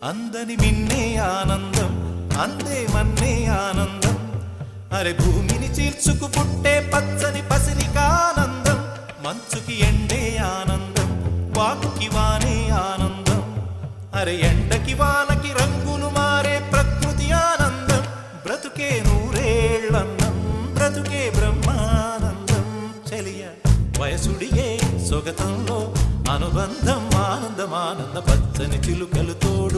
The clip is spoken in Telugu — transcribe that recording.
అందని మిన్నే ఆనందం అందే మన్నే ఆనందం అరే భూమిని చీల్చుకు పుట్టే పచ్చని పసిరికానందం మంచుకి ఎండే ఆనందం వాకుకి వానే ఆనందం అరే ఎండకి వానకి రంగులు మారే ప్రకృతి ఆనందం బ్రతుకే నూరేళ్ళన్నం బ్రతుకే బ్రహ్మానందం చెలియ వయసుడియే సొగతంలో అనుబంధం ఆనందం ఆనంద పచ్చని చిలుకలు తోడు